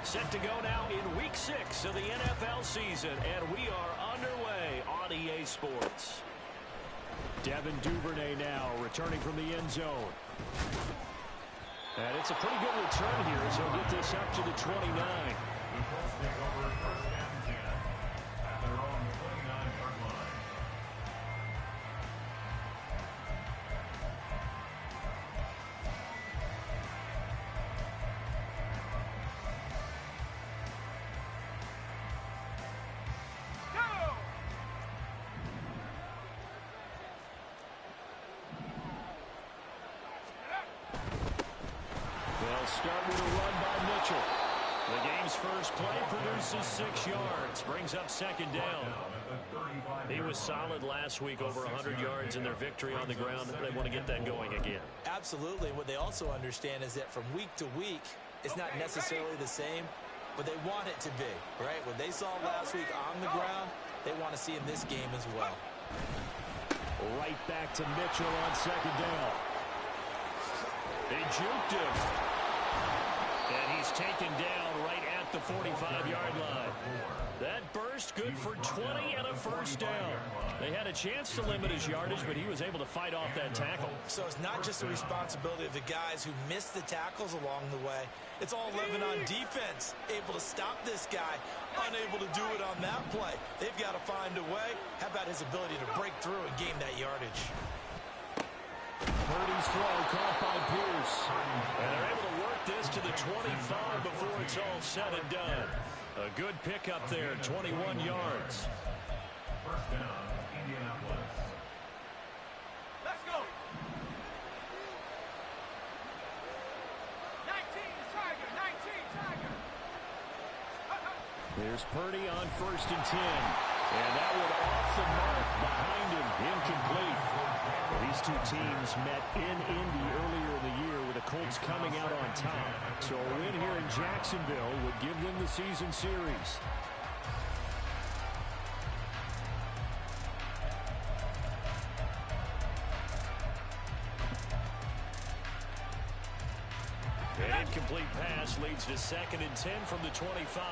Set to go now in Week 6 of the NFL season, and we are underway on EA Sports. Devin Duvernay now returning from the end zone. And it's a pretty good return here as he'll get this up to the 29. The Colts take over first and 10 at their own 29-yard line. Start with a run by Mitchell. The game's first play produces 6 yards, brings up second down. He was solid last week, over 100 yards in their victory on the ground. They want to get that going again. Absolutely. What they also understand is that from week to week, it's not necessarily the same, but they want it to be, right? What they saw last week on the ground, they want to see in this game as well. Right back to Mitchell on second down. They juked him. And he's taken down right at the 45-yard line. That burst good for 20 and a first down. They had a chance to limit his yardage, but he was able to fight off that tackle. So it's not just the responsibility of the guys who missed the tackles along the way. It's all Lebanon defense, able to stop this guy, unable to do it on that play. They've got to find a way. How about his ability to break through and gain that yardage? Purdy's throw caught by Pierce. And they're able to work this to the 25 before it's all said and done. A good pickup there, 21 yards. First down, Indianapolis. Let's go. 19, Tiger, 19, Tiger. There's Purdy on first and 10. And that one off the mark behind him, incomplete. These two teams met in Indy earlier in the year with the Colts coming out on top. So a win here in Jacksonville would give them the season series. An incomplete pass leads to second and 10 from the 25.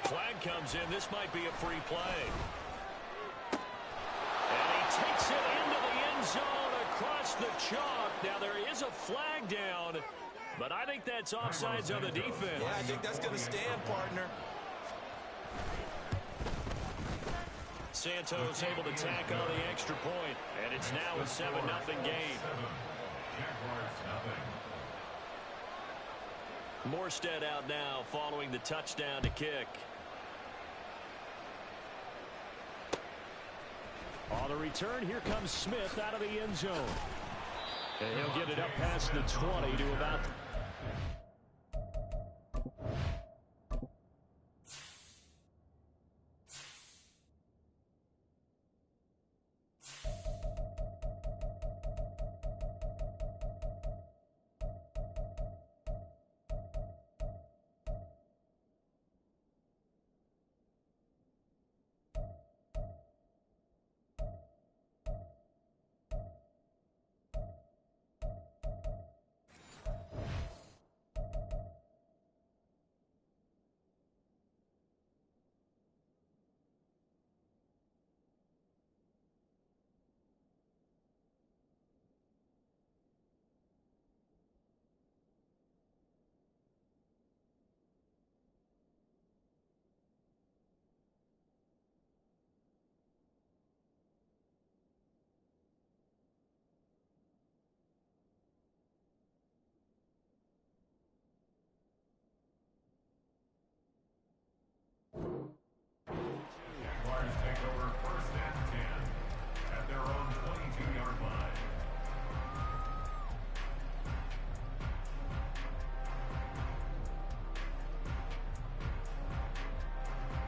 Flag comes in. This might be a free play. Takes it into the end zone across the chalk. Now there is a flag down, but I think that's offsides on the defense. Yeah, I think that's going to stand, partner. Santos able to tack on the extra point, and it's now a 7-0 game. Morstead out now following the touchdown to kick. On the return, here comes Smith out of the end zone. And he'll get it up past the 20 to about...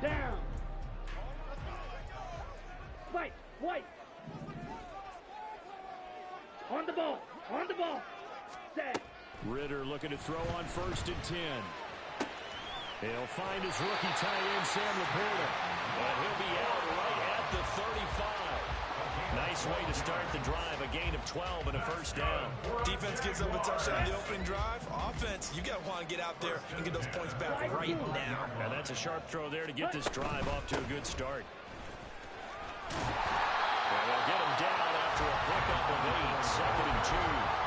Down. White. On the ball. Set. Ritter looking to throw on first and 10. He'll find his rookie tight end, Sam Laporta. And he'll be out right at the 35. nice way to start the drive. A gain of 12 and a first down. Defense gives up a touchdown on the opening drive. Offense, you got to want to get out there and get those points back right now. And that's a sharp throw there to get this drive off to a good start. And they'll get him down after a pickup of 8, 2nd and 2.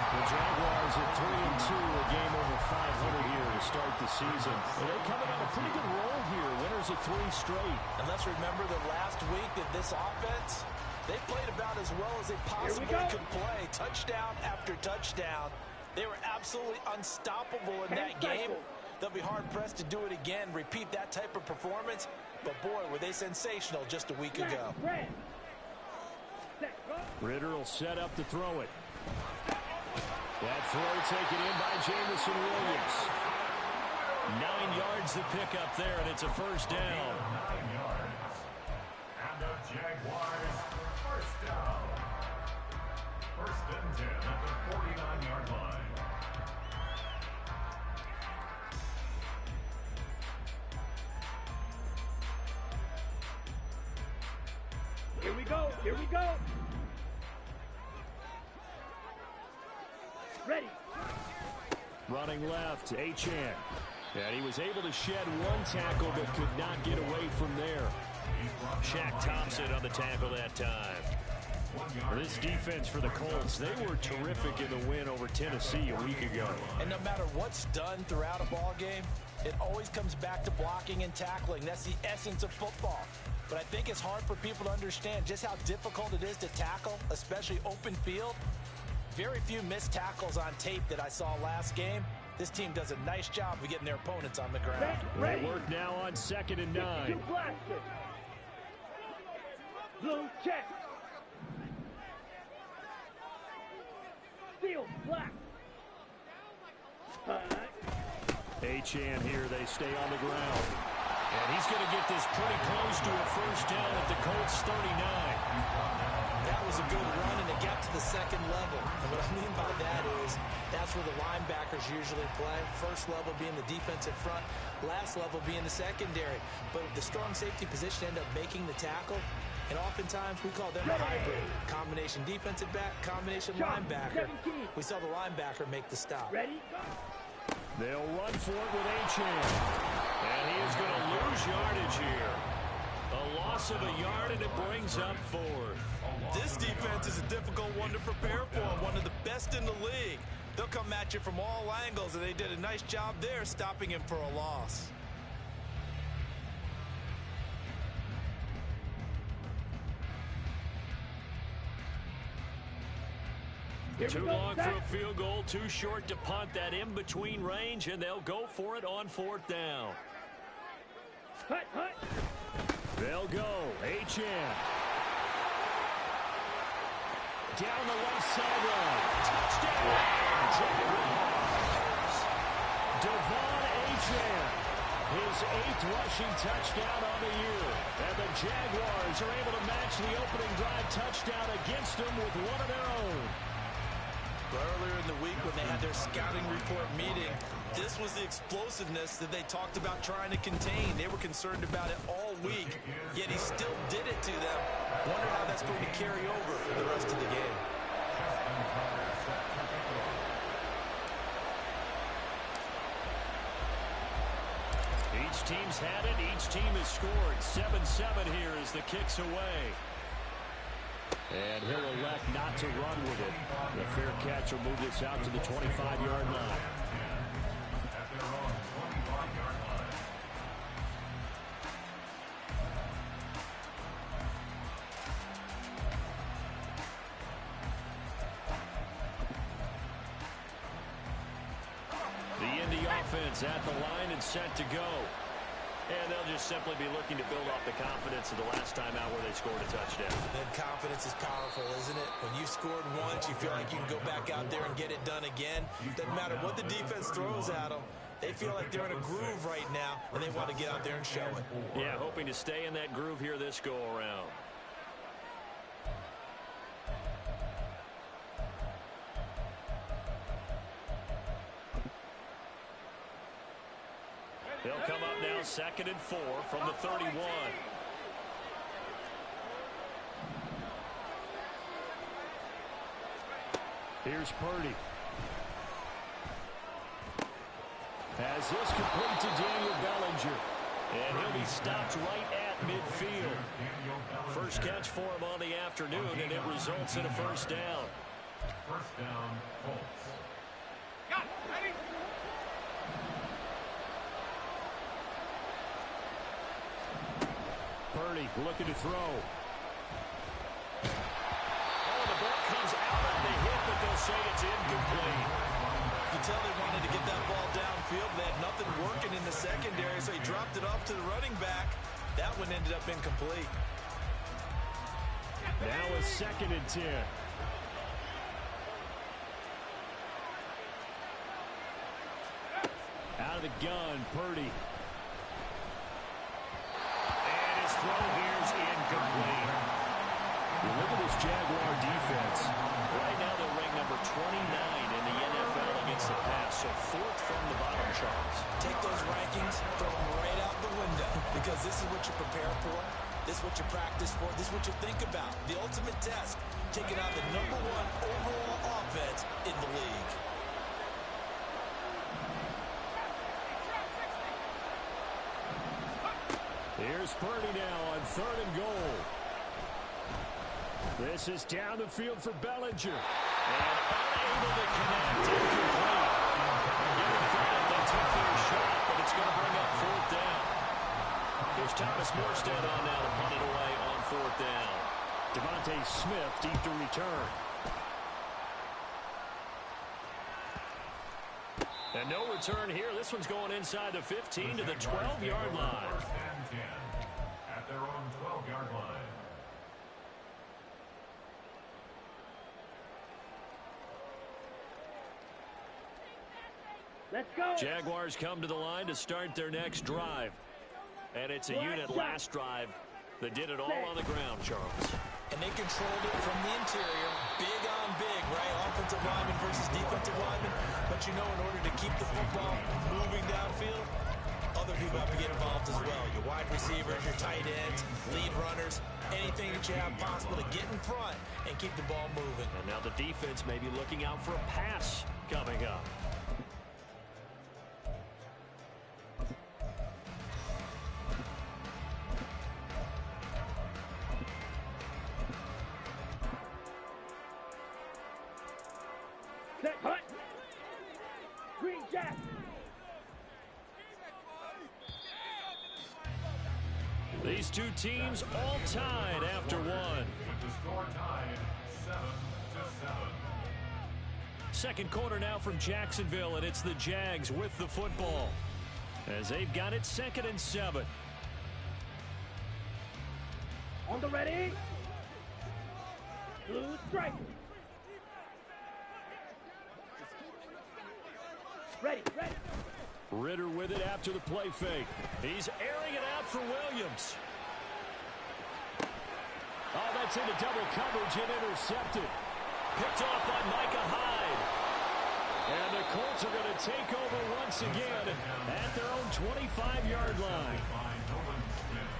The Jaguars at 3-2, a game over 500 here to start the season. And they're coming on a pretty good roll here, winners of 3 straight. And let's remember that last week that this offense, they played about as well as they possibly could play. Touchdown after touchdown. They were absolutely unstoppable in that game. They'll be hard-pressed to do it again, repeat that type of performance. But, boy, were they sensational just a week ago. Ritter will set up to throw it. That throw taken in by Jameson Williams. 9 yards to pick up there, and it's a first down. 9 yards. And the Jaguars first down. 1st and 10 at the 49-yard line. Here we go. Here we go. Ready. Running left, Achane. And he was able to shed 1 tackle but could not get away from there. Shaq Thompson on the tackle that time. This defense for the Colts, they were terrific in the win over Tennessee a week ago. And no matter what's done throughout a ball game, it always comes back to blocking and tackling. That's the essence of football. But I think it's hard for people to understand just how difficult it is to tackle, especially open field. Very few missed tackles on tape that I saw last game. This team does a nice job of getting their opponents on the ground. They work now on 2nd and 9. Blue check. Field black. Achane here, they stay on the ground. And he's going to get this pretty close to a first down at the Colts 39. That was a good run, and it got to the 2nd level. And what I mean by that is that's where the linebackers usually play. First level being the defensive front, last level being the secondary. But the strong safety position ended up making the tackle, and oftentimes we call them a hybrid. Combination defensive back, combination linebacker. We saw the linebacker make the stop. Ready? They'll run for it with Achane. And he is going to lose yardage here. A loss of a yard, and it brings up 4th. This defense is a difficult one to prepare for, one of the best in the league. They'll come at you from all angles, and they did a nice job there stopping him for a loss. Too long for a field goal, too short to punt. That in-between range, and they'll go for it on 4th down. Hut, hut. They'll go. Achane. Down the left sideline. Touchdown! Jaguars. Devon Achane. His 8th rushing touchdown on the year. And the Jaguars are able to match the opening drive touchdown against them with one of their own. Earlier in the week when they had their scouting report meeting, this was the explosiveness that they talked about trying to contain. They were concerned about it all week, yet he still did it to them. Wonder how that's going to carry over the rest of the game. Each team's had it. Each team has scored. 7-7 here as the kick's away. And he'll elect not to run with it. The fair catch will move this out to the 25-yard line. The Indy offense at the line and set to go. And they'll just simply be looking to build off the confidence of the last time out where they scored a touchdown. Then confidence is powerful, isn't it? When you scored once, you feel like you can go back out there and get it done again. Doesn't matter what the defense throws at them. They feel like they're in a groove right now, and they want to get out there and show it. Yeah, hoping to stay in that groove here this go-around. They'll come up now 2nd and 4 from the 31. Here's Purdy. Has this complete to Daniel Bellinger. And he'll be stopped right at midfield. First catch for him on the afternoon, and it results in a first down. First down, Colts. Ready? Purdy looking to throw. Oh, the ball comes out on the hit, but they'll say it's incomplete. You can tell they wanted to get that ball downfield. They had nothing working in the secondary, so he dropped it off to the running back. That one ended up incomplete. Now a 2nd and 10. Out of the gun, Purdy. And his throw here's incomplete. Look at this Jaguar defense. Right now they're ranked number 29 in the NFL against the pass, so 4th from the bottom, Charles. Take those rankings, throw them right out the window, because this is what you prepare for. This is what you practice for. This is what you think about. The ultimate test, taking out the #1 overall offense in the league. Here's Purdy now on 3rd and goal. This is down the field for Bellinger. And unable to connect. Incomplete. Giving credit, they took their shot, but it's going to bring up 4th down. Here's Thomas Morstead on now to punt it away on 4th down. Devontae Smith deep to return. And no return here. This one's going inside the 15 to the 12-yard line. First and 10 at their own 12-yard line. Let's go. Jaguars come to the line to start their next drive. And it's a unit last drive that did it all on the ground, Charles. And they controlled it from the interior, big on big, right? Offensive lineman versus defensive lineman. But you know, in order to keep the football moving downfield, other people have to get involved as well. Your wide receivers, your tight ends, lead runners, anything that you have possible to get in front and keep the ball moving. And now the defense may be looking out for a pass coming up. Set, hut. Green Jack. These two teams all tied after one. With the score tied 7-7. Second quarter now from Jacksonville, and it's the Jags with the football as they've got it 2nd and 7. On the ready. Blue strike. Ready. Ritter with it after the play fake. He's airing it out for Williams. Oh, that's into double coverage and intercepted. Picked off by Micah Hyde. And the Colts are going to take over once again at their own 25-yard line. By Nolan Smith.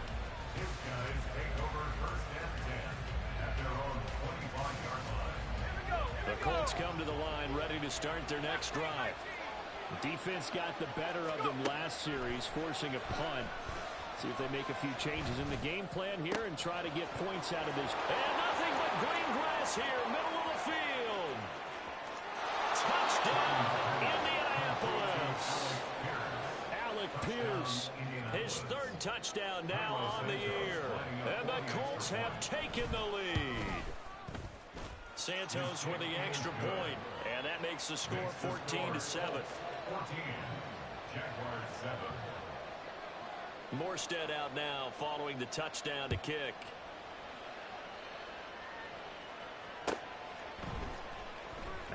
His guys take over first and 10 at their own 25-yard line. The Colts come to the line ready to start their next drive. Defense got the better of them last series, forcing a punt. See if they make a few changes in the game plan here and try to get points out of this. And nothing but green grass here, middle of the field. Touchdown, Indianapolis. Alec Pierce, his 3rd touchdown now on the year. And the Colts have taken the lead. Santos with the extra point, and that makes the score 14-7. 14. Jaguars 7. Morstead out now following the touchdown to kick.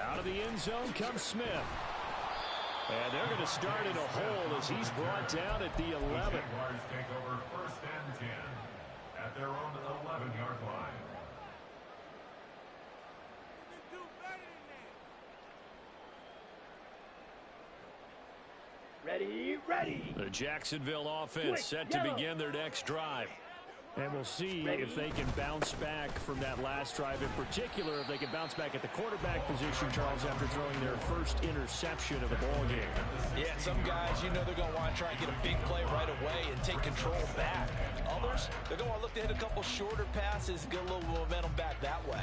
Out of the end zone comes Smith. And they're going to start in a hole as he's brought down at the 11. Jaguars take over first and 10 at their own 11-yard line. Ready. The Jacksonville offense set to begin their next drive. And we'll see if they can bounce back from that last drive. In particular, if they can bounce back at the quarterback position, Charles, after throwing their first interception of the ball game. Yeah, some guys, you know they're going to want to try and get a big play right away and take control back. Others, they're going to want to look to hit a couple shorter passes, get a little momentum back that way.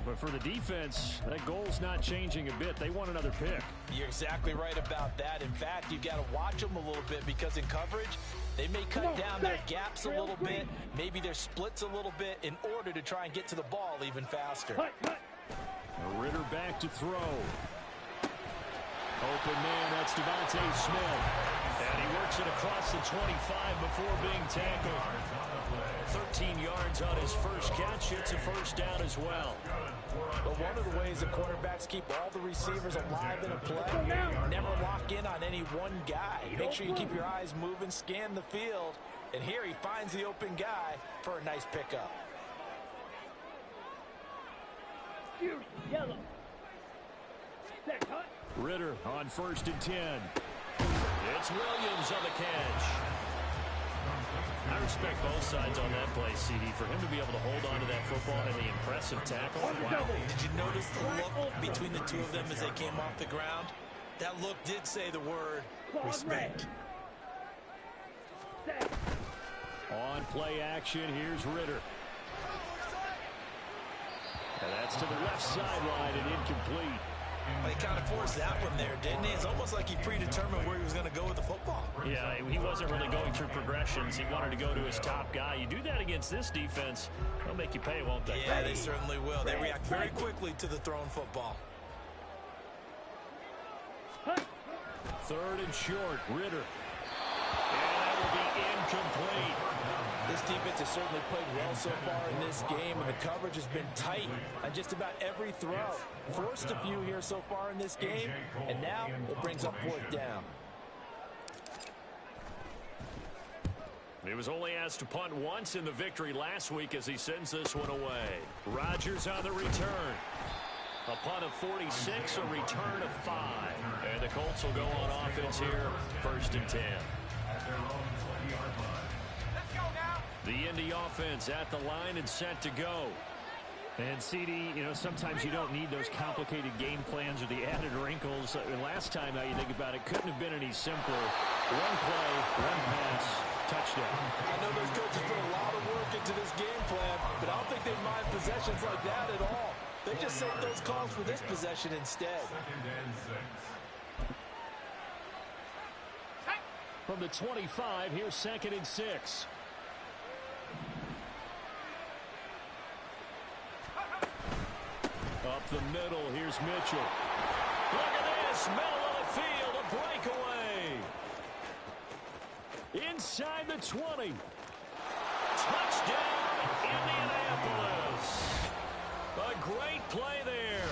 But for the defense, that goal's not changing a bit. They want another pick. You're exactly right about that. In fact, you've got to watch them a little bit because in coverage, they may cut down their gaps a little bit, maybe their splits a little bit in order to try and get to the ball even faster. Ritter back to throw. Open man, that's Devontae Smith. And he works it across the 25 before being tackled. 13 yards on his first catch. It's a first down as well. But one of the ways the quarterbacks keep all the receivers alive in a play, never lock in on any one guy. Make sure you keep your eyes moving, scan the field. And here he finds the open guy for a nice pickup. Yellow. Set, cut. Ritter on 1st and 10. It's Williams on the catch. I respect both sides on that play, CD. For him to be able to hold on to that football and the impressive tackle. Wow. Did you notice the look between the two of them as they came off the ground? That look did say the word respect. On play action, here's Ritter. And that's to the left sideline and incomplete. They kind of forced that one there, didn't he? It's almost like he predetermined where he was going to go with the football. Yeah, he wasn't really going through progressions. He wanted to go to his top guy. You do that against this defense, they'll make you pay, won't they? Yeah, they certainly will. They react very quickly to the thrown football. 3rd and short, Ritter. And that will be incomplete. This defense has certainly played well so far in this game, and the coverage has been tight on just about every throw. Forced a few here so far in this game, and now it brings up 4th down. He was only asked to punt once in the victory last week as he sends this one away. Rodgers on the return. A punt of 46, a return of 5. And the Colts will go on offense here, 1st and 10. The Indy offense at the line and set to go. And CD, you know, sometimes you don't need those complicated game plans or the added wrinkles. Last time, now you think about it, couldn't have been any simpler. One play, one pass, touchdown. I know those coaches put a lot of work into this game plan, but I don't think they mind possessions like that at all. They just saved those calls for this possession instead. From the 25, here's 2nd and 6. Up the middle, here's Mitchell. Look at this, middle of the field, a breakaway. Inside the 20. Touchdown, Indianapolis. A great play there.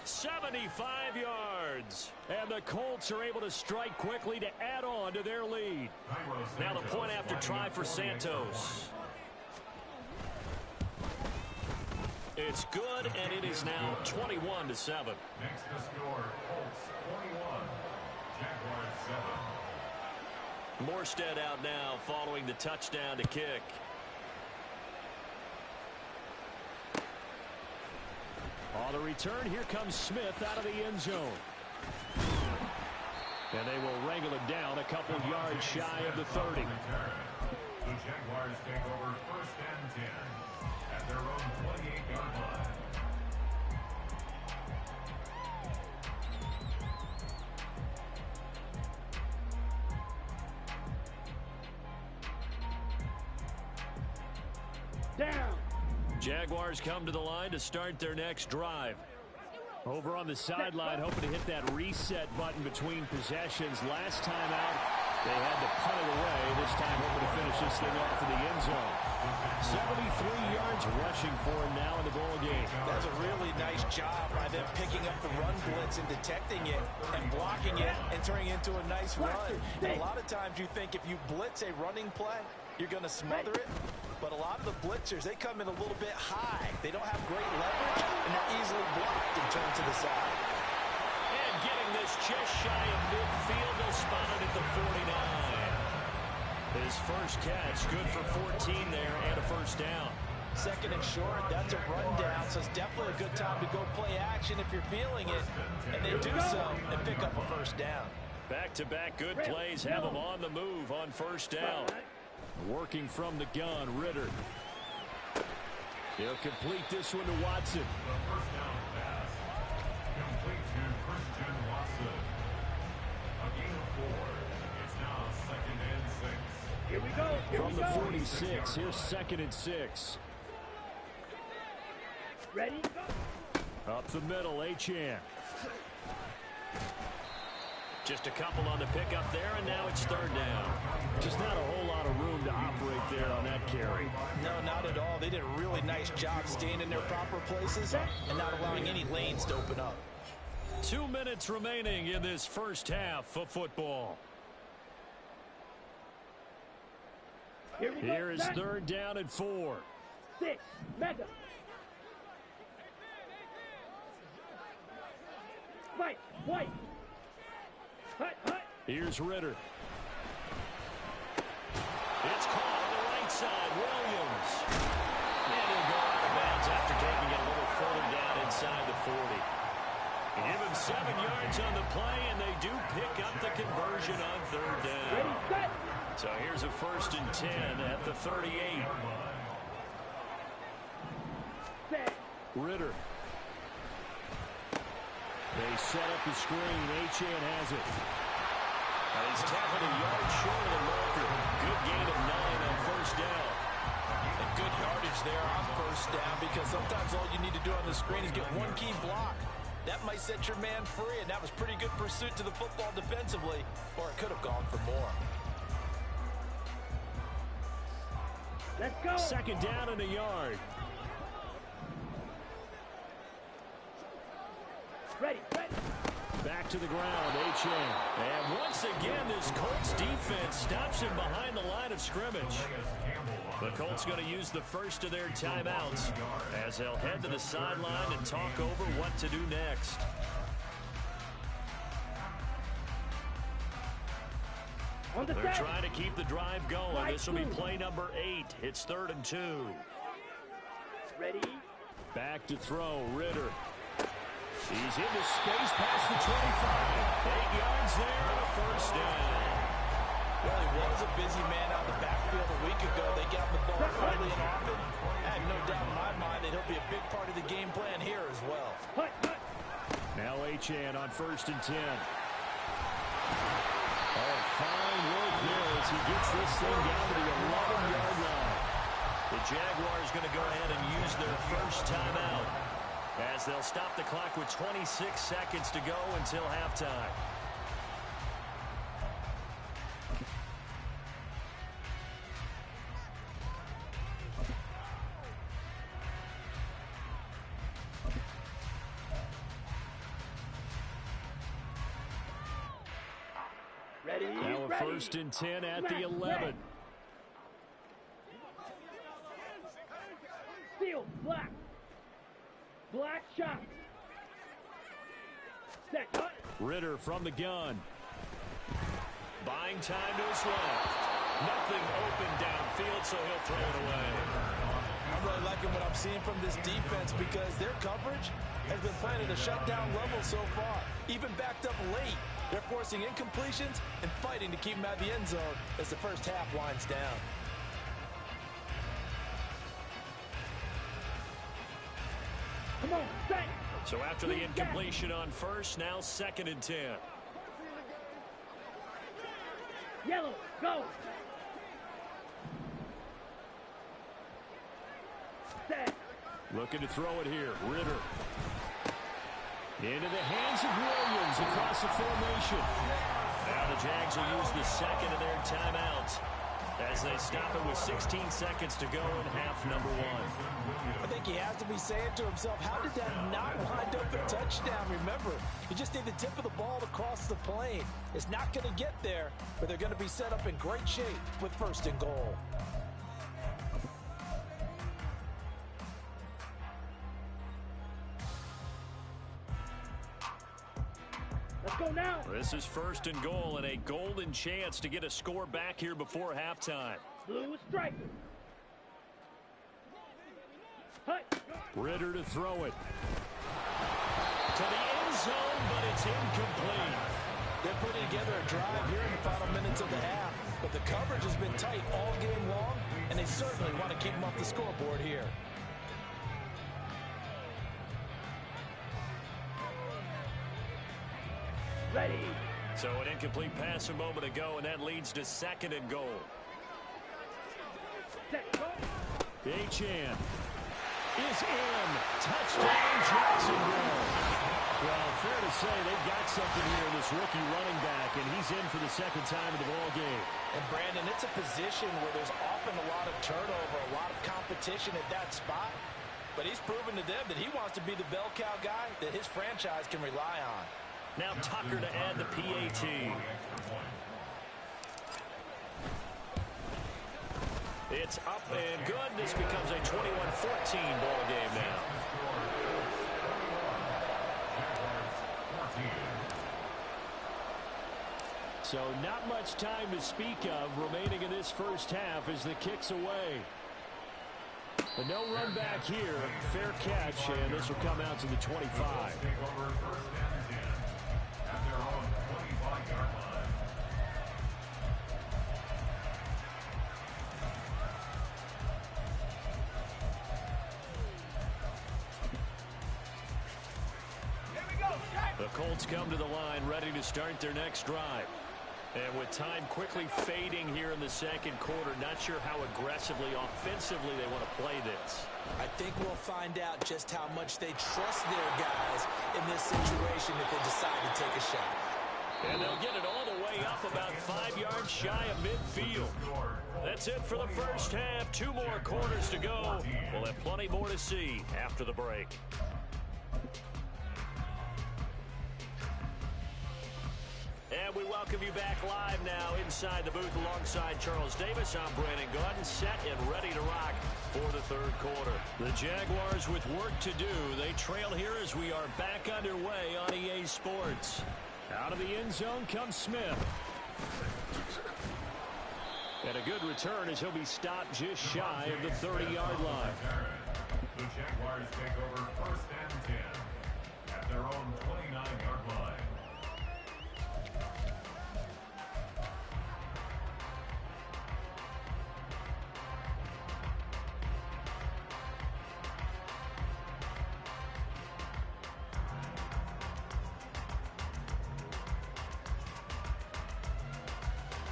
75 yards. And the Colts are able to strike quickly to add on to their lead. Now the point after try for Santos. It's good, and it is now 21-7. Next to score, Colts 21, Jaguars 7. Morstead out now following the touchdown to kick. On the return, here comes Smith out of the end zone. And they will wrangle him down a couple yards shy of the 30. The Jaguars take over 1st and 10 at their own 28-yard line. Down. Jaguars come to the line to start their next drive. Over on the sideline, hoping to hit that reset button between possessions. Last time out, they had to punt it away. This time, hoping to finish this thing off in the end zone. 73 yards rushing for him now in the ball game. That's a really nice job by them picking up the run blitz and detecting it and blocking it and turning it into a nice run. And a lot of times you think if you blitz a running play, you're going to smother it. But a lot of the blitzers, they come in a little bit high. They don't have great leverage, and they're easily blocked and turned to the side. And getting this just shy of midfield, they'll spot it at the 49. His first catch, good for 14 there and a first down. Second and short, that's a rundown, so it's definitely a good time to go play action if you're feeling it. And they do so and pick up a first down. Back-to-back good plays have him on the move on first down. Working from the gun, Ritter. He'll complete this one to Watson. The first down pass, complete to Christian Watson. A gain of 4. It's now 2nd and 6. Here we go. From the 46, here's 2nd and 6. Ready? Go. Up the middle, Achane. Just a couple on the pickup there, and now it's third down. Just not a whole lot of room to operate there on that carry. No, not at all. They did a really nice job staying in their proper places and not allowing any lanes to open up. 2 minutes remaining in this first half of football. Here is third down and 4. 6. Mega. Fight. White. Hut, hut. Here's Ritter. It's caught on the right side. Williams. And he'll go out of bounds after taking it a little further down inside the 40. Give him 7 yards on the play, and they do pick up the conversion on third down. Ready, set. So here's a 1st and 10 at the 38. Set. Ritter. They set up the screen. Achane has it. And he's tackled a yard short of the marker. Good gain of 9 on first down. And good yardage there on first down, because sometimes all you need to do on the screen is get one key block. That might set your man free, and that was pretty good pursuit to the football defensively, or it could have gone for more. Let's go. 2nd down and a yard. Ready, ready. Back to the ground, Achane. And once again, this Colts defense stops him behind the line of scrimmage. The Colts going to use the first of their timeouts as they'll head to the sideline and talk over what to do next. On the They're set. trying to keep the drive going. Right This will be through. play number 8. It's 3rd and 2. Ready. Back to throw, Ritter. He's into space past the 25. 8 yards there and a first down. Well, he was a busy man out the backfield a week ago. They got the ball early and often. I have no doubt in my mind that he'll be a big part of the game plan here as well. Hut, hut. Now Achane on 1st and 10. Oh, fine work there as he gets this thing down to the 11-yard line. The Jaguars going to go ahead and use their first timeout as they'll stop the clock with 26 seconds to go until halftime. Ready, Now a ready. 1st and 10 at the Smack, 11. Steel, black. Black shot. Set, hut. Ritter from the gun. Buying time to his left. Nothing open downfield, so he'll throw it away. I'm really liking what I'm seeing from this defense, because their coverage has been playing at a shutdown level so far. Even backed up late, they're forcing incompletions and fighting to keep them out of the end zone as the first half winds down. Come on, set. So after the incompletion on first, now 2nd and 10. Yellow, go. Set. Looking to throw it here. Ritter. Into the hands of Williams across the formation. Now the Jags will use the second of their timeouts as they stop it with 16 seconds to go in half number 1. I think he has to be saying to himself, how did that not wind up a touchdown? Remember, you just need the tip of the ball to cross the plane. It's not going to get there, but they're going to be set up in great shape with 1st and goal. Let's go now. This is 1st and goal and a golden chance to get a score back here before halftime. Blue striker. Ritter to throw it. To the end zone, but it's incomplete. They're putting together a drive here in the final minutes of the half, but the coverage has been tight all game long, and they certainly want to keep them off the scoreboard here. Ready. So an incomplete pass a moment ago, and that leads to 2nd and goal. Set. Go. Achane is in. Touchdown, Jacksonville. Well, fair to say they've got something here in this rookie running back, and he's in for the 2nd time in the ball game. And Brandon, it's a position where there's often a lot of turnover, a lot of competition at that spot. But he's proven to them that he wants to be the bell cow guy that his franchise can rely on. Now Tucker to add the PAT. It's up and good. This becomes a 21-14 ball game now. So not much time to speak of remaining in this first half as the kick's away. But no run back here. Fair catch, and this will come out to the 25. The Colts come to the line ready to start their next drive. And with time quickly fading here in the 2nd quarter, not sure how aggressively, offensively they want to play this. I think we'll find out just how much they trust their guys in this situation if they decide to take a shot. And they'll get it all the way up about 5 yards shy of midfield. That's it for the first half. 2 more quarters to go. We'll have plenty more to see after the break. And we welcome you back live now inside the booth alongside Charles Davis. I'm Brandon Gaudin, set and ready to rock for the 3rd quarter. The Jaguars with work to do. They trail here as we are back underway on EA Sports. Out of the end zone comes Smith. And a good return as he'll be stopped just shy of the 30-yard line. The Jaguars take over 1st and 10 at their own 29-yard line.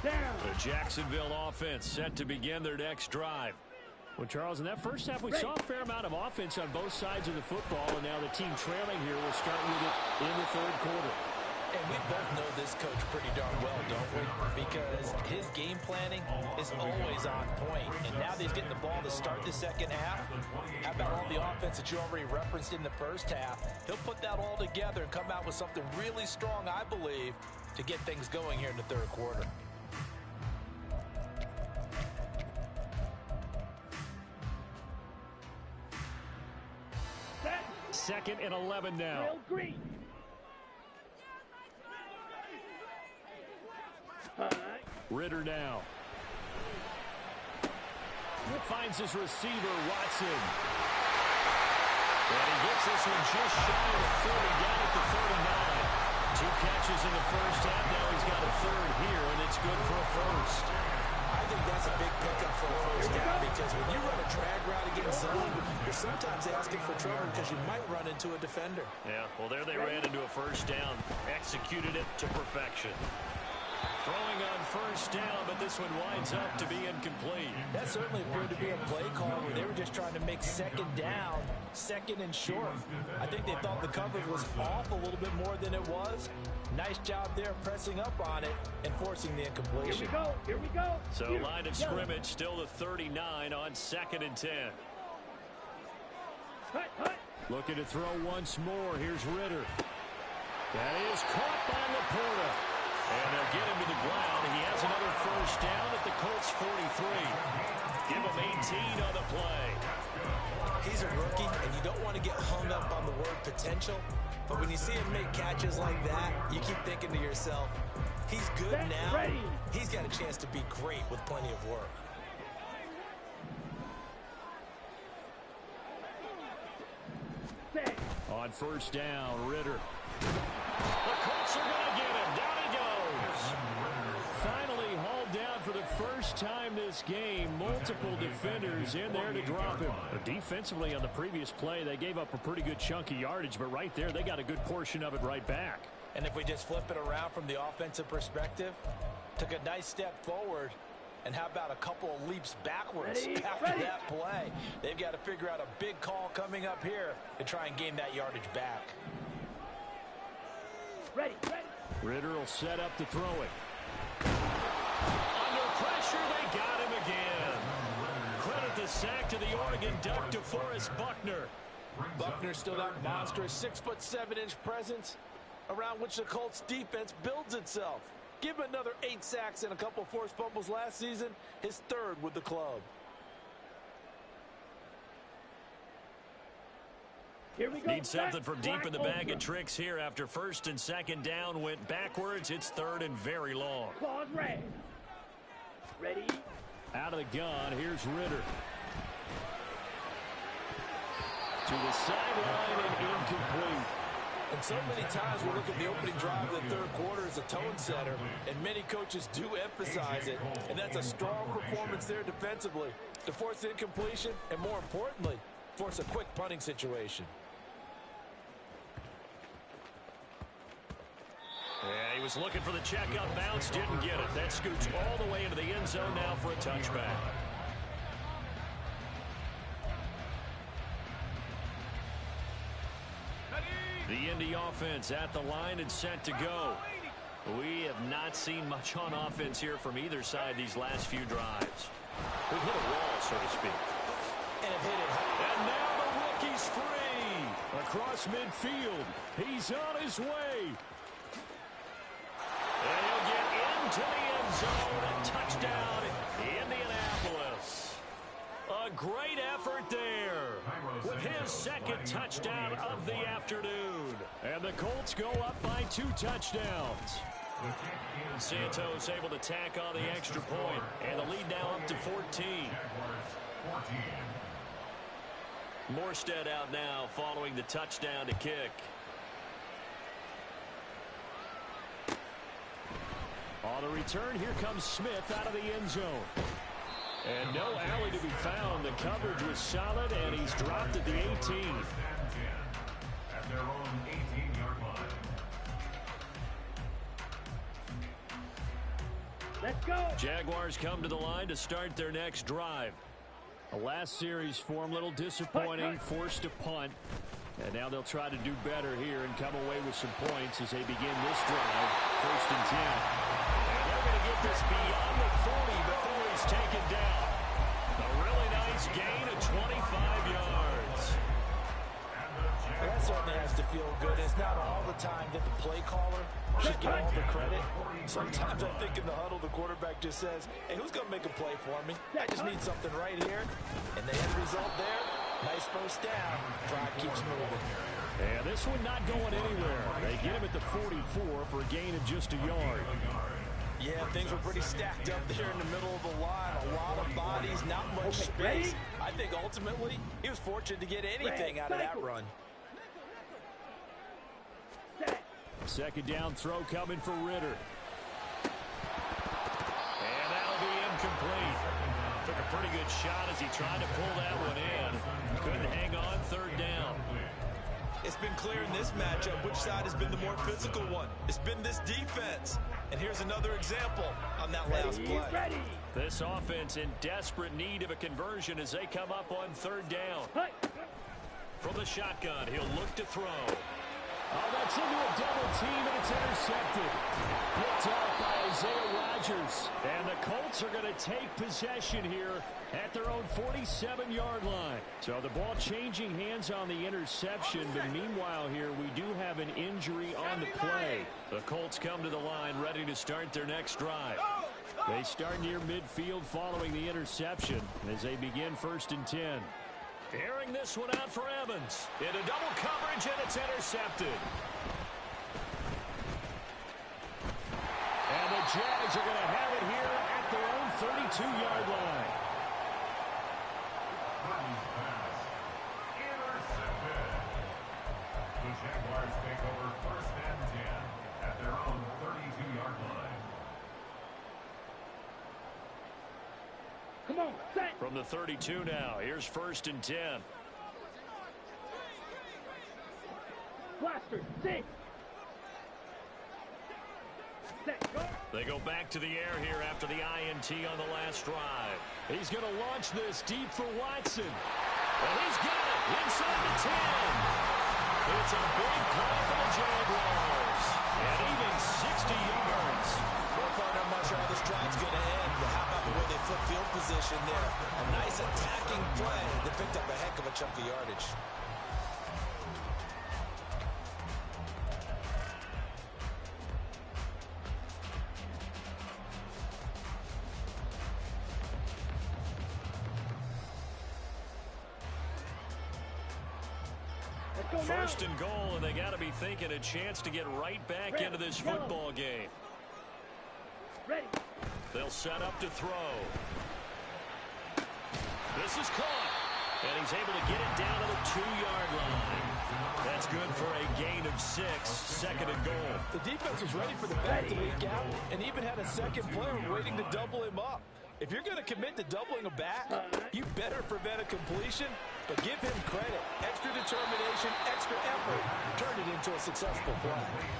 The Jacksonville offense set to begin their next drive. Well, Charles, in that first half, we saw a fair amount of offense on both sides of the football, and now the team trailing here will start with it in the 3rd quarter. And we both know this coach pretty darn well, don't we? Because his game planning is always on point. And now that he's getting the ball to start the 2nd half, how about all the offense that you already referenced in the first half? He'll put that all together and come out with something really strong, I believe, to get things going here in the 3rd quarter. Second and 11 now. Real green. Ritter now. Finds his receiver, Watson. And he gets this one just shy of the 30, down at the 39. 2 catches in the first half. Now he's got a 3rd here, and it's good for a 1st. I think that's a big pickup for a first down because when you run a drag route against zone, you're sometimes asking for trouble because you might run into a defender. Yeah, well, there they ran into a first down. Executed it to perfection. Throwing on first down, but this one winds up to be incomplete. That certainly appeared to be a play call where they were just trying to make 2nd down, 2nd and short. I think they thought the coverage was off a little bit more than it was. Nice job there pressing up on it and forcing the incompletion. Here we go. So line of scrimmage, still the 39 on 2nd and 10. Looking to throw once more. Here's Ritter. That is caught by Laporta. And they'll get him to the ground. He has another first down at the Colts 43. Give him 18 on the play. He's a rookie, and you don't want to get hung up on the word potential. But when you see him make catches like that, you keep thinking to yourself, he's good now. Ready. He's got a chance to be great with plenty of work. Set. On first down, Ritter. The Colts are going to get him. Down he goes. Finally hauled down for the first time this game. Multiple defenders in there to drop him. Defensively on the previous play, they gave up a pretty good chunk of yardage, but right there, they got a good portion of it right back. And if we just flip it around from the offensive perspective, took a nice step forward, and how about a couple of leaps backwards after that play? They've got to figure out a big call coming up here to try and gain that yardage back. Ready. Ritter will set up to throw it. Under pressure, they got him again. Credit the sack to the Oregon Duck, DeForest Buckner. Buckner still that monstrous 6'7" presence around which the Colts defense builds itself. Give him another 8 sacks and a couple forced fumbles last season, his third with the club. Here we go. Need something from deep in the bag of tricks here after first and second down went backwards. It's third and very long. Claws red. Ready. Out of the gun, here's Ritter. To the sideline and incomplete. And so many times we look at the opening drive of the third quarter as a tone setter, and many coaches do emphasize it, and that's a strong performance there defensively to force incompletion and, more importantly, force a quick punting situation. Yeah, he was looking for the checkout bounce, didn't get it. That scoots all the way into the end zone now for a touchback. The Indy offense at the line and set to go. We have not seen much on offense here from either side these last few drives. We've hit a wall, so to speak. And have hit it. And now the rookie's free. Across midfield. He's on his way. And he'll get into the end zone. A touchdown, Indianapolis. A great effort there with his second touchdown of the afternoon. And the Colts go up by 2 touchdowns. Santos able to tack on the extra point, and the lead now up to 14. Morstead out now following the touchdown to kick. On the return, here comes Smith out of the end zone. And no alley to be found. The coverage was solid, and he's dropped at the 18. At their own 18-yard line. Let's go. Jaguars come to the line to start their next drive. The last series for them, a little disappointing, forced a punt. And now they'll try to do better here and come away with some points as they begin this drive. First and 10. And they're going to get this beyond the 40 before he's taken down. A really nice gain of 25 yards. Well, that certainly has to feel good. It's not all the time that the play caller should get all the credit. Sometimes I think in the huddle, the quarterback just says, hey, who's going to make a play for me? I just need something right here. And the end result there, nice first down. Drive keeps moving. And this one not going anywhere. They get him at the 44 for a gain of just a yard. Yeah, things were pretty stacked up there in the middle of the line. A lot of bodies, not much space. I think ultimately he was fortunate to get anything out of that run. Second down throw coming for Ritter. And that'll be incomplete. Took a pretty good shot as he tried to pull that one in. Couldn't hang on, third down. It's been clear in this matchup which side has been the more physical one. It's been this defense. And here's another example on that last play. Ready. This offense in desperate need of a conversion as they come up on third down. From the shotgun, he'll look to throw. Oh, that's into a double team, and it's intercepted. Picked off by Isaiah Rodgers. And the Colts are going to take possession here at their own 47-yard line. So the ball changing hands on the interception, but meanwhile here we do have an injury on the play. The Colts come to the line ready to start their next drive. They start near midfield following the interception as they begin first and 10. Airing this one out for Evans. Into double coverage, and it's intercepted. And the Jags are going to have it here at their own 32-yard line. Pass. Intercepted. The Jaguars take over first and 10 at their own 32-yard line. Come on, set. From the 32 now, here's first and 10. Blaster, six. Set, go. They go back to the air here after the INT on the last drive. He's going to launch this deep for Watson. And he's got it inside the 10. It's a big play for the Jaguars. And even 60 yards. We're not much how this drive's going to end, but how about the way they flip field position there? A nice attacking play that picked up a heck of a chunk of yardage. First and goal, and they got to be thinking a chance to get right back into this football game. Ready. They'll set up to throw. This is caught, and he's able to get it down to the 2-yard line. That's good for a gain of 6, second and goal. The defense was ready for the back to leak out and even had a second player waiting to double him up. If you're going to commit to doubling a back, you better prevent a completion, but give him credit. Extra determination, extra effort, turned it into a successful play.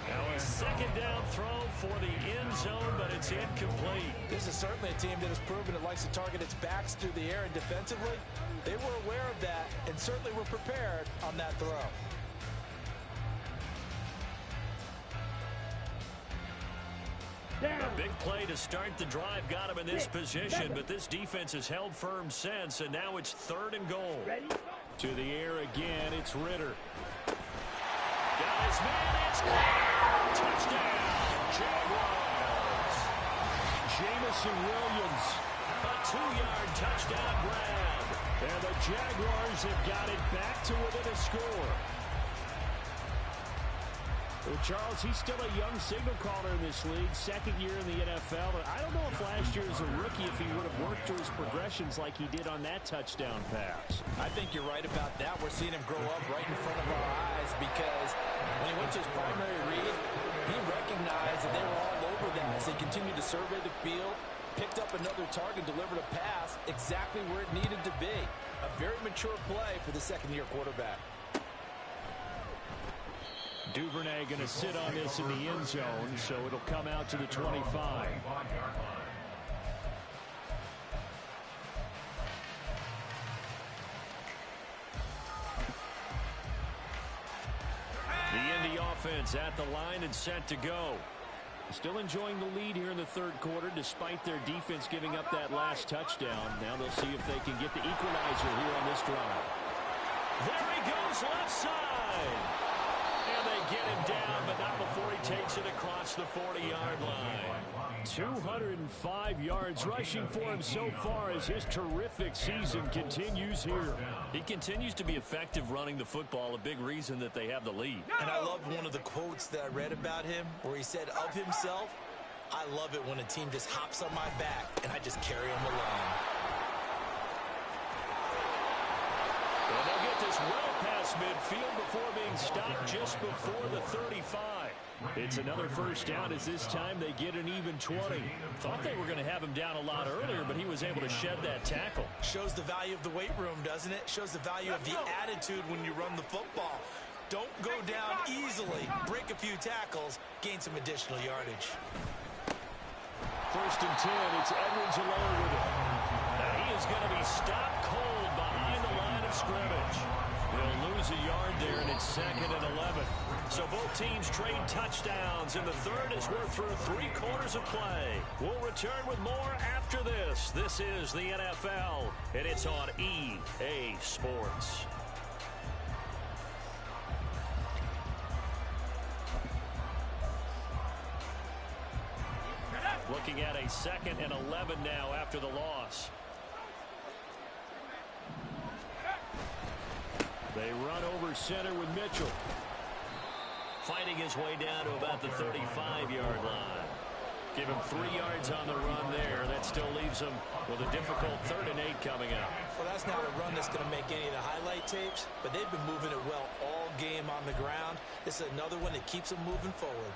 Now a second down throw for the end zone, but it's incomplete. This is certainly a team that has proven it likes to target its backs through the air and defensively. They were aware of that and certainly were prepared on that throw. A big play to start the drive got him in this position, but this defense has held firm since, and now it's third and goal. Ready. To the air again, it's Ritter. Got his man, it's clear! Touchdown, Jaguars! Jamison Williams, a 2-yard touchdown grab. And the Jaguars have got it back to within a score. Well, Charles, he's still a young signal caller in this league, second year in the NFL. But I don't know if last year as a rookie, if he would have worked through his progressions like he did on that touchdown pass. I think you're right about that. We're seeing him grow up right in front of our eyes because when he went to his primary read, he recognized that they were all over that as they continued to survey the field, picked up another target, delivered a pass exactly where it needed to be. A very mature play for the second-year quarterback. Duvernay going to sit on this in the end zone, so it'll come out to the 25. The Indy offense at the line and set to go. Still enjoying the lead here in the third quarter, despite their defense giving up that last touchdown. Now they'll see if they can get the equalizer here on this drive. There he goes, left side. And they get him down, but not before he takes it across the 40-yard line. 205 yards rushing for him so far as his terrific season continues here. He continues to be effective running the football, a big reason that they have the lead. And I love one of the quotes that I read about him where he said of himself, "I love it when a team just hops on my back and I just carry them along." And they'll get this well past midfield before being stopped just before the 35. It's another first down as this time they get an even 20. Thought they were going to have him down a lot earlier, but he was able to shed that tackle. Shows the value of the weight room, doesn't it? Shows the value of the attitude when you run the football. Don't go down easily. Break a few tackles. Gain some additional yardage. First and 10, it's Edwards alone with it. Now he is going to be stopped cold behind the line of scrimmage. They'll lose a yard there, and it's second and 11. So both teams trade touchdowns in the third as we're through 3 quarters of play. We'll return with more after this. This is the NFL, and it's on EA Sports. Looking at a second and 11 now after the loss. They run over center with Mitchell. Fighting his way down to about the 35-yard line. Give him 3 yards on the run there. That still leaves him with a difficult 3rd and 8 coming up. Well, that's not a run that's going to make any of the highlight tapes, but they've been moving it well all game on the ground. This is another one that keeps them moving forward.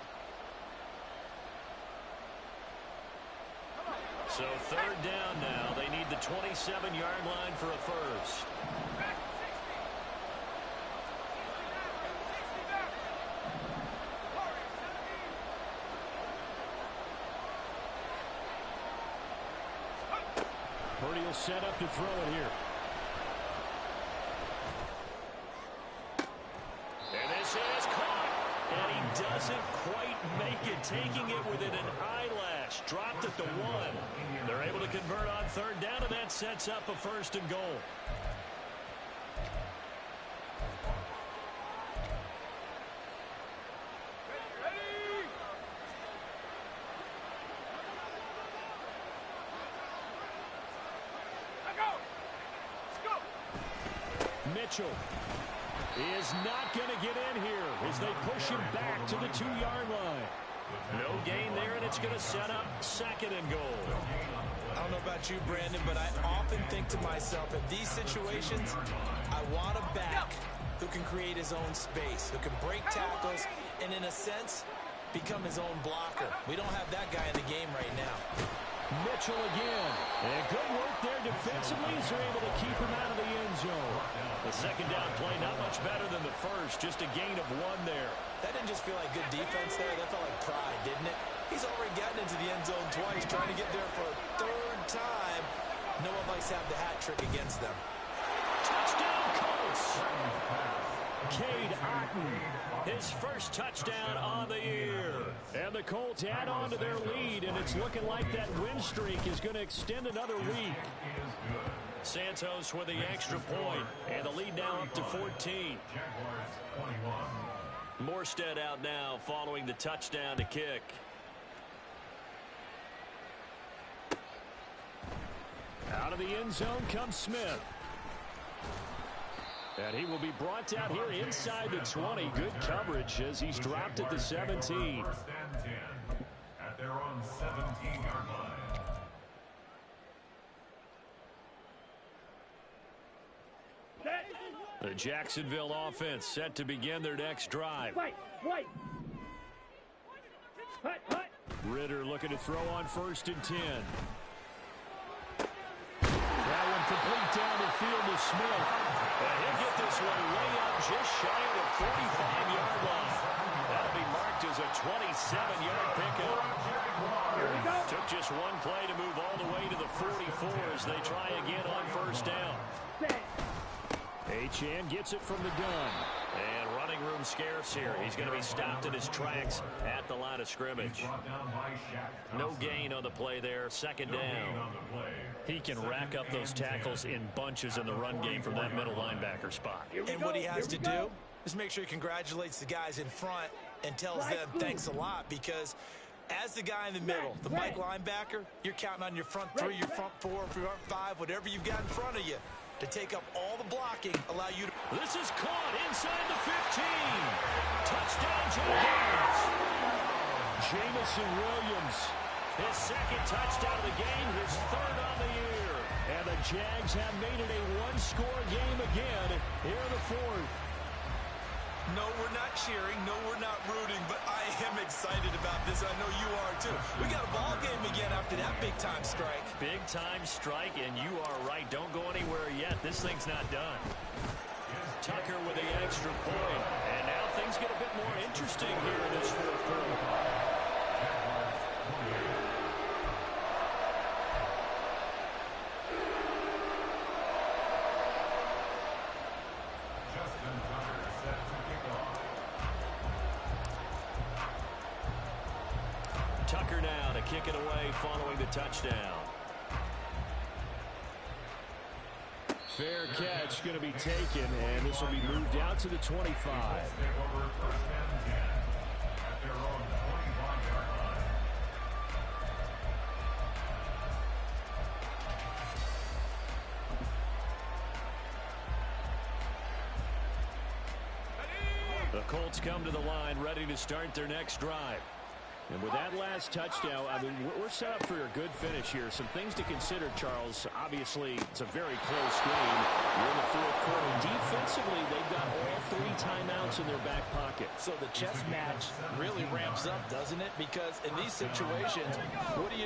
So 3rd down now. They need the 27-yard line for a first. Purdy will set up to throw it here. And this is caught. And he doesn't quite make it, taking it within an eyelash. Dropped at the 1. They're able to convert on 3rd down, and that sets up a 1st and goal. Mitchell is not going to get in here as they push him back to the 2-yard line. No gain there, and it's going to set up 2nd and goal. I don't know about you, Brandon, but I often think to myself, in these situations, I want a back who can create his own space, who can break tackles, and in a sense, become his own blocker. We don't have that guy in the game right now. Mitchell again. And good work there defensively as they're able to keep him out of the end zone. The 2nd down play not much better than the first, just a gain of 1 there. That didn't just feel like good defense there. That felt like pride, didn't it? He's already gotten into the end zone twice, trying to get there for a 3rd time. No one likes to have the hat trick against them. Touchdown, Colts! Cade Otton, his first touchdown on the year. And the Colts add on to their lead, and it's looking like that win streak is going to extend another week. Santos with the extra point, and the lead now up to 14. Morstead out now following the touchdown to kick. Out of the end zone comes Smith. And he will be brought down here inside the 20. Good coverage as he's dropped at the 17. 1st and 10 at their own 17-yard line. The Jacksonville offense set to begin their next drive. Fight! Ritter looking to throw on 1st and 10. That one complete down the field to Smith. And he'll get this one way up just shy of the 45-yard line. That'll be marked as a 27-yard pickup. Here we go. Took just one play to move all the way to the 44 as they try again on 1st down. Set. Achane gets it from the gun. And running room scarce here. He's going to be stopped in his tracks at the line of scrimmage. No gain on the play there. 2nd down. He can rack up those tackles in bunches in the run game from that middle linebacker spot. And what he has to do is make sure he congratulates the guys in front and tells them thanks a lot, because as the guy in the middle, the Mike linebacker, you're counting on your front 3, your front 4, front 5, whatever you've got in front of you to take up all the blocking, allow you to... This is caught inside the 15. Touchdown, Jaguars. Jamison Williams. His 2nd touchdown of the game, his 3rd on the year. And the Jags have made it a one-score game again here in the 4th. No, we're not cheering. No, we're not rooting, but I am excited about this. I know you are, too. We got a ball game again after that big-time strike. Big-time strike, and you are right. Don't go anywhere yet. This thing's not done. Tucker with the extra point. And now things get a bit more interesting here in this 4th quarter. Tucker now to kick it away following the touchdown. Fair catch going to be taken, and this will be moved out to the 25. The Colts come to the line ready to start their next drive. And with that last touchdown, I mean, we're set up for a good finish here. Some things to consider, Charles. Obviously, it's a very close game. You're in the fourth quarter. Defensively, they've got all 3 timeouts in their back pocket. So the chess match really ramps up, doesn't it? Because in these situations, what do?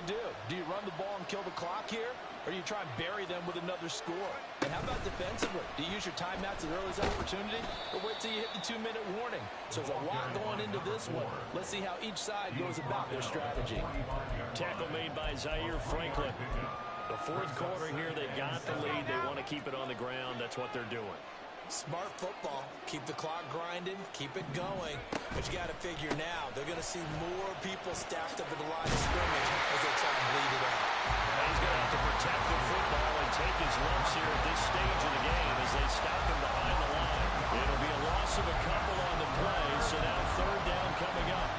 Do you run the ball and kill the clock here? Or do you try and bury them with another score? And how about defensively? Do you use your timeouts at the earliest opportunity? Or wait till you hit the 2-minute warning? So there's a lot going into this one. Let's see how each side goes about their strategy. Tackle made by Zaire Franklin. The fourth quarter here, they got the lead. They want to keep it on the ground. That's what they're doing. Smart football. Keep the clock grinding. Keep it going. But you got to figure now, they're going to see more people stacked up at the line of scrimmage as they try and bleed it out. He's going to have to protect the football and take his lumps here at this stage of the game as they stop him behind the line. It'll be a loss of a couple on the play, so now third down coming up.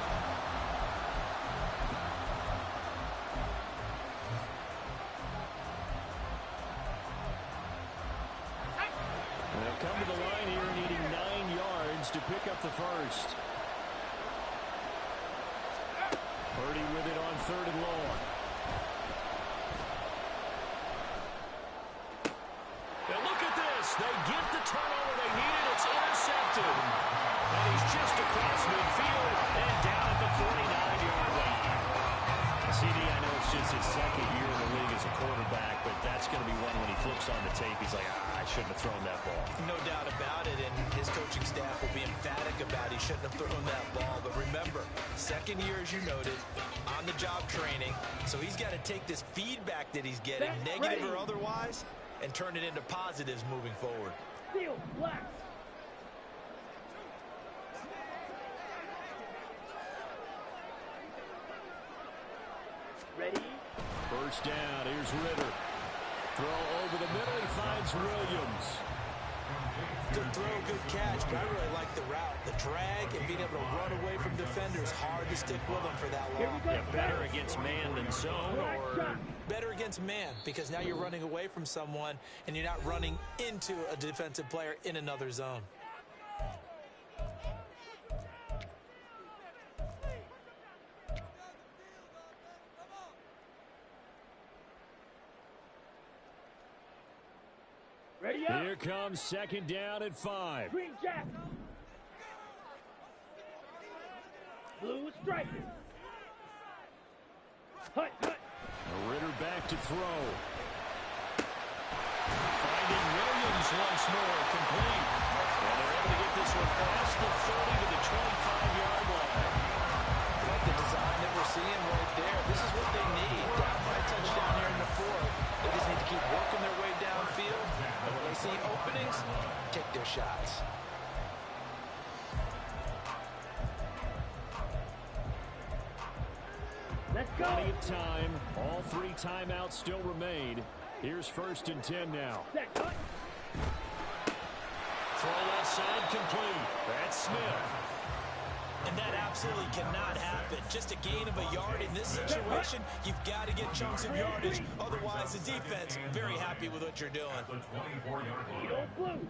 They'll come to the line here needing 9 yards to pick up the first. Purdy with it on 3rd and long. And look at this. They get the turnover they needed. It's intercepted. And he's just across midfield and down at the 49-yard line. CD, I know it's just his second year in the league as a quarterback, but that's going to be one when he flips on the tape. He's like, I shouldn't have thrown that ball. No doubt about it, and his coaching staff will be emphatic about he shouldn't have thrown that ball. But remember, second year, as you noted, on-the-job training, so he's got to take this feedback that he's getting, negative or otherwise, and turn it into positives moving forward. Field flat. Ready? First down. Here's Ritter. Throw over the middle. He finds Williams. Good throw, good catch, but I really like the route. The drag and being able to run away from defenders, hard to stick with them for that long. Yeah, better against man than zone, or better against man, because now you're running away from someone and you're not running into a defensive player in another zone. Ready up. Here comes second down at 5. Green jack. Blue striker. Hut, hut. Ritter back to throw. Finding Williams once more, complete. And they're able to get this one past the 30 to the 25-yard line. Like the design that we're seeing right there. This is what they need. Down by a touchdown here in the fourth. They just need to keep working their way downfield. And when they see openings, take their shots. Let's go. Plenty of time. All 3 timeouts still remain. Here's 1st and 10 now. Set, hut. Throw left side complete. That's Smith. And that absolutely cannot happen. Just a gain of a yard in this situation, you've got to get chunks of yardage. Otherwise, the defense, very happy with what you're doing. Yellow, blue.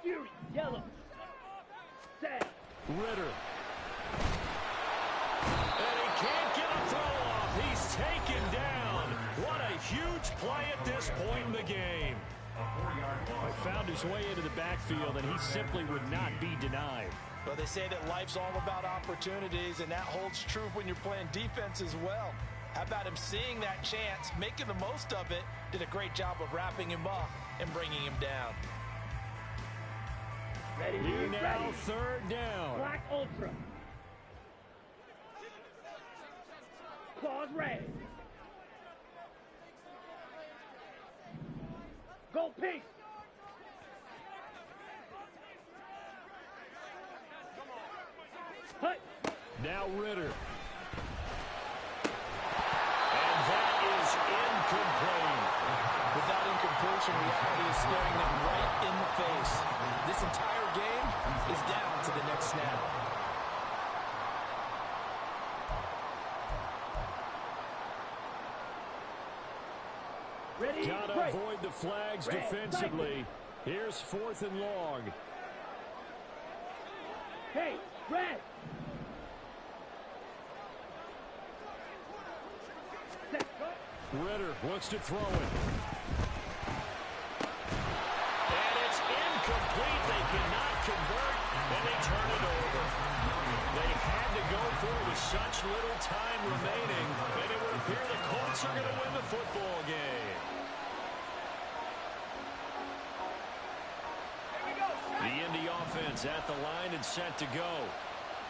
Fury, yellow. Set. Ritter. And he can't get a throw off. He's taken down. What a huge play at this point in the game. He found his way into the backfield, and he simply would not be denied. Well, they say that life's all about opportunities, and that holds true when you're playing defense as well. How about him seeing that chance, making the most of it, did a great job of wrapping him up and bringing him down. Ready, Here now, ready. 3rd down. Black Ultra. Claws red. Go pink. Hut. Now Ritter. And that is incomplete. With that incompletion, reality is staring them right in the face. This entire game is down to the next snap. Ready, Gotta break. avoid the flags Red, defensively. Here's 4th and long. Hey, red. Set. Ritter wants to throw it. And it's incomplete. They cannot convert, and they turn it over. They had to go for it with such little time remaining, and it would appear the Colts are going to win the football game. The Indy offense at the line and set to go.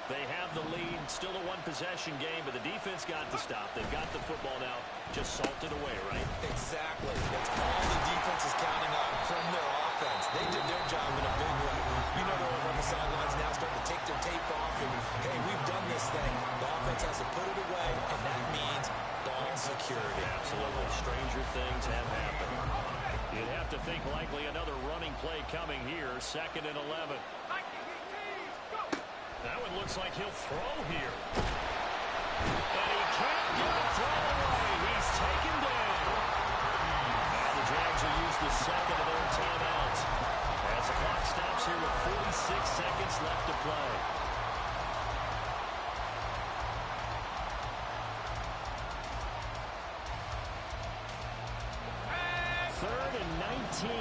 They have the lead, still a one-possession game, but the defense got to stop. They've got the football now, just salted away, right? Exactly. That's all the defense is counting on from their offense. They did their job in a big way. You know they're over on the sidelines now starting to take their tape off, and, hey, we've done this thing. The offense has to put it away, and that means ball security. Absolutely. Stranger things have happened. You'd have to think likely another running play coming here, 2nd and 11. That one looks like he'll throw here. And he can't get a throw away. He's taken down. And the Jags will use the second of their timeouts as the clock stops here with 46 seconds left to play. Third and 19.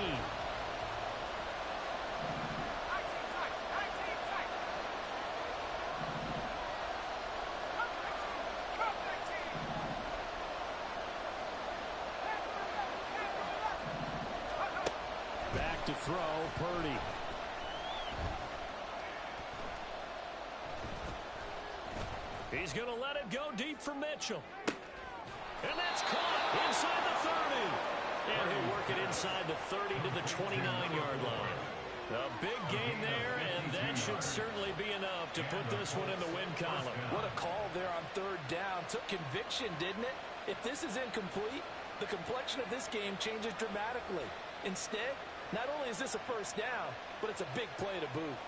Back to throw, Purdy. He's going to let it go deep for Mitchell. And that's caught inside the 30. And he'll work it inside the 30 to the 29-yard line. A big gain there, and that should certainly be enough to put this one in the win column. What a call there on 3rd down. Took conviction, didn't it? If this is incomplete, the complexion of this game changes dramatically. Instead, not only is this a 1st down, but it's a big play to boot.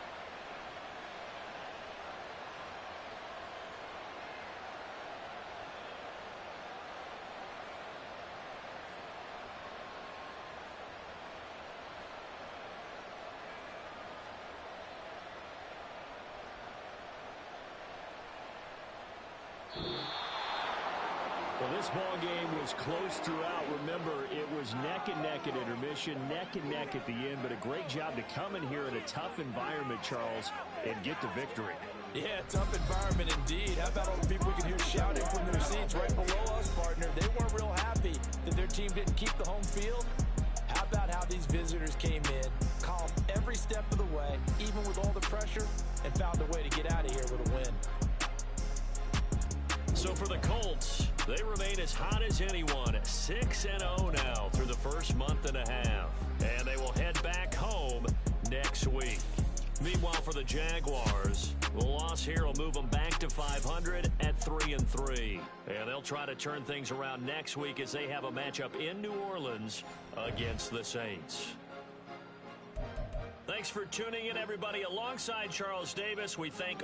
Well, this ball game was close throughout. Remember, it was neck and neck at intermission, neck and neck at the end, but a great job to come in here in a tough environment, Charles, and get the victory. Yeah, tough environment indeed. How about all the people we can hear shouting from their seats right below us, partner? They weren't real happy that their team didn't keep the home field. How about how these visitors came in, calm every step of the way, even with all the pressure, and found a way to get out of here with a win. So for the Colts, they remain as hot as anyone, 6-0 now through the first month and a half. And they will head back home next week. Meanwhile, for the Jaguars, the loss here will move them back to 500 at 3-3. And they'll try to turn things around next week as they have a matchup in New Orleans against the Saints. Thanks for tuning in, everybody. Alongside Charles Davis, we thank